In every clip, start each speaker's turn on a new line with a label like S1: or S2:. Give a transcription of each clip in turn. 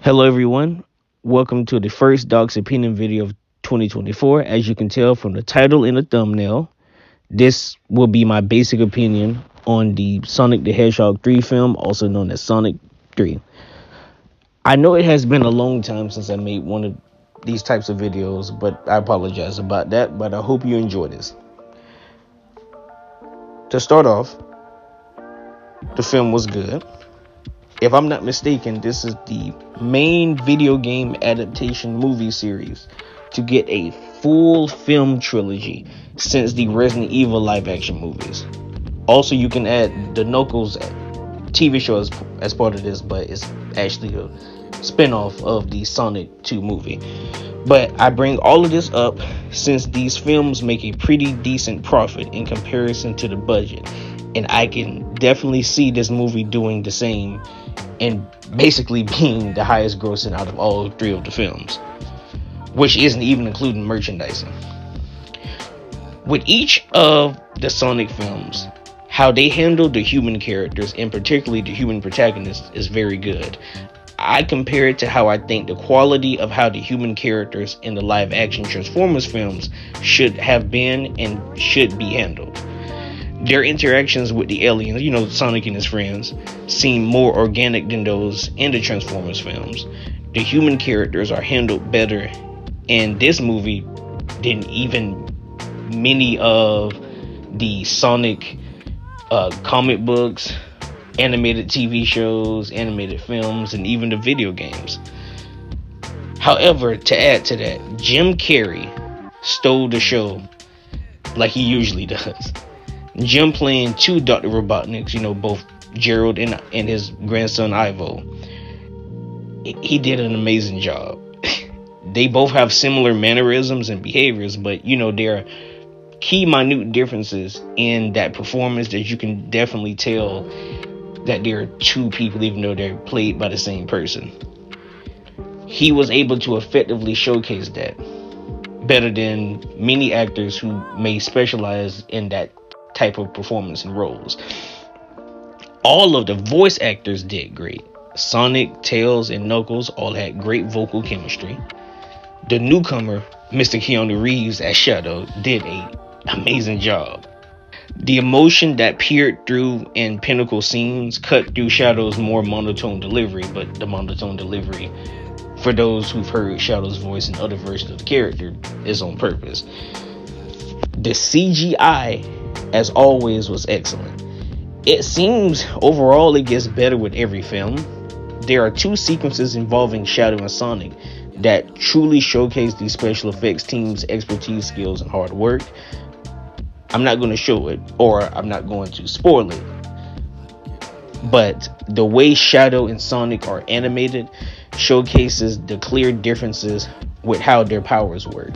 S1: Hello, everyone. Welcome to the first Dog's Opinion video of 2024. As you can tell from the title and the thumbnail, this will be my basic opinion on the Sonic the Hedgehog 3 film, also known as Sonic 3. I know it has been a long time since I made one of these types of videos, but I apologize about that, but I hope you enjoy this. To start off, the film was good. If I'm not mistaken, this is the main video game adaptation movie series to get a full film trilogy since the Resident Evil live action movies. Also, you can add the Knuckles TV show as part of this, but it's actually a spin-off of the Sonic 2 movie. But I bring all of this up since these films make a pretty decent profit in comparison to the budget, and I can definitely see this movie doing the same and basically being the highest grossing out of all three of the films, which isn't even including merchandising. With each of the Sonic films, how they handle the human characters, and particularly the human protagonist, is very good. I compare it to how I think the quality of how the human characters in the live action Transformers films should have been and should be handled. Their interactions with the aliens, Sonic and his friends, seem more organic than those in the Transformers films. The human characters are handled better in this movie than even many of the Sonic comic books, animated TV shows, animated films, and even the video games. However, to add to that, Jim Carrey stole the show like he usually does. Jim playing two Dr. Robotniks, both Gerald and his grandson Ivo. He did an amazing job. They both have similar mannerisms and behaviors, but there are key minute differences in that performance that you can definitely tell that there are two people, even though they're played by the same person. He was able to effectively showcase that better than many actors who may specialize in that type of performance and roles. All of the voice actors did great. Sonic, Tails, and Knuckles all had great vocal chemistry. The newcomer, Mr. Keanu Reeves as Shadow, did an amazing job. The emotion that peered through in Pinnacle scenes cut through Shadow's more monotone delivery, but the monotone delivery, for those who've heard Shadow's voice in other versions of the character, is on purpose. The CGI, as always, was excellent. It seems overall it gets better with every film. There are two sequences involving Shadow and Sonic that truly showcase the special effects team's expertise, skills, and hard work. I'm not going to show it, or I'm not going to spoil it, but the way Shadow and Sonic are animated showcases the clear differences with how their powers work,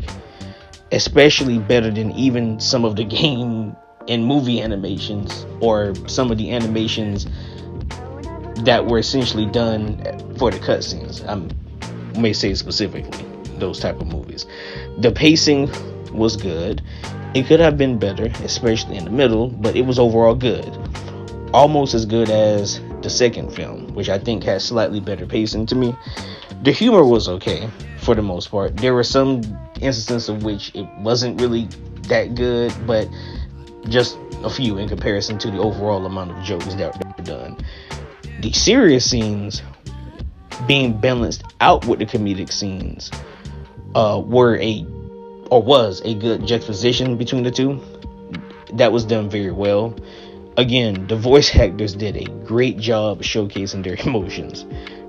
S1: especially better than even some of the game and movie animations, or some of the animations that were essentially done for the cutscenes. I may say specifically those type of movies. The pacing was good. It could have been better, especially in the middle, but it was overall good. Almost as good as the second film, which I think has slightly better pacing to me. The humor was okay for the most part. There were some instances of which it wasn't really that good, but just a few in comparison to the overall amount of jokes that were done. The serious scenes being balanced out with the comedic scenes was a good juxtaposition between the two. That was done very well. Again, the voice actors did a great job showcasing their emotions.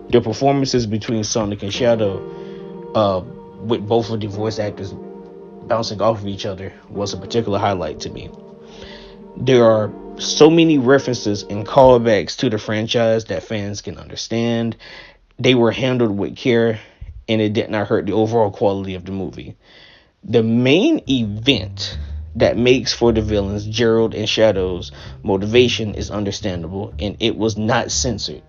S1: The performances between Sonic and Shadow, with both of the voice actors bouncing off of each other, was a particular highlight to me. There are so many references and callbacks to the franchise that fans can understand. They were handled with care, and it did not hurt the overall quality of the movie. The main event that makes for the villains, Gerald and Shadow's motivation, is understandable, and it was not censored.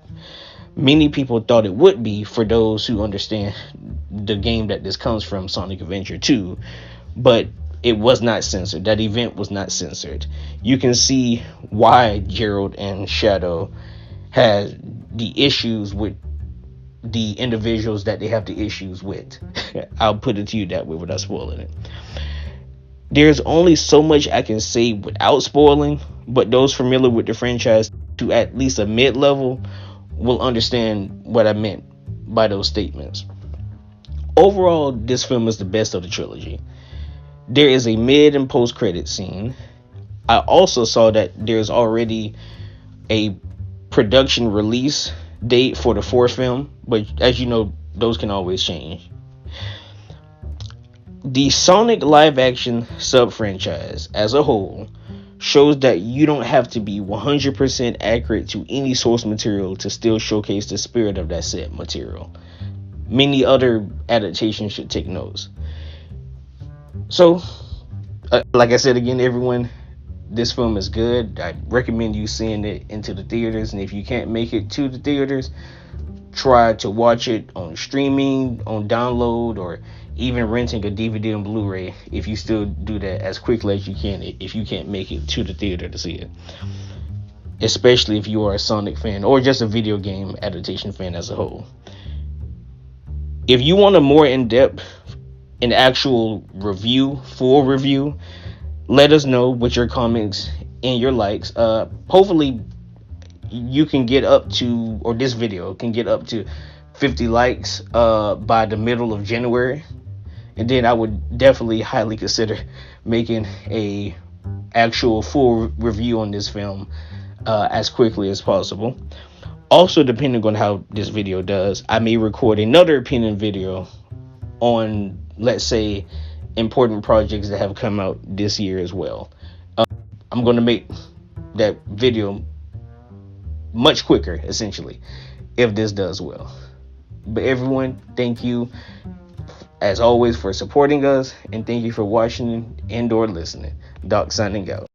S1: Many people thought it would be, for those who understand the game that this comes from, Sonic Adventure 2, but it was not censored. That event was not censored. You can see why Gerald and Shadow had the issues with the individuals that they have the issues with. I'll put it to you that way without spoiling it. There's only so much I can say without spoiling, but those familiar with the franchise to at least a mid-level will understand what I meant by those statements. Overall, this film is the best of the trilogy. There is a mid and post-credit scene. I also saw that there's already a production release date for the fourth film, but as you know, those can always change. The Sonic live action sub franchise as a whole shows that you don't have to be 100% accurate to any source material to still showcase the spirit of that said material. Many other adaptations should take notes. So, like I said again, everyone, this film is good. I recommend you seeing it into the theaters, and if you can't make it to the theaters, try to watch it on streaming, on download, or even renting a DVD and Blu-ray if you still do that as quickly as you can if you can't make it to the theater to see it. Especially if you are a Sonic fan or just a video game adaptation fan as a whole. If you want a more in-depth and actual review, full review, let us know with your comments and your likes. Hopefully you can get up to, or this video can get up to 50 likes by the middle of January, and then I would definitely highly consider making a actual full review on this film as quickly as possible. Also, depending on how this video does, I may record another opinion video on, let's say, important projects that have come out this year as well. I'm going to make that video much quicker, essentially, if this does well. But everyone, thank you as always for supporting us, and thank you for watching and or listening. Doc signing out.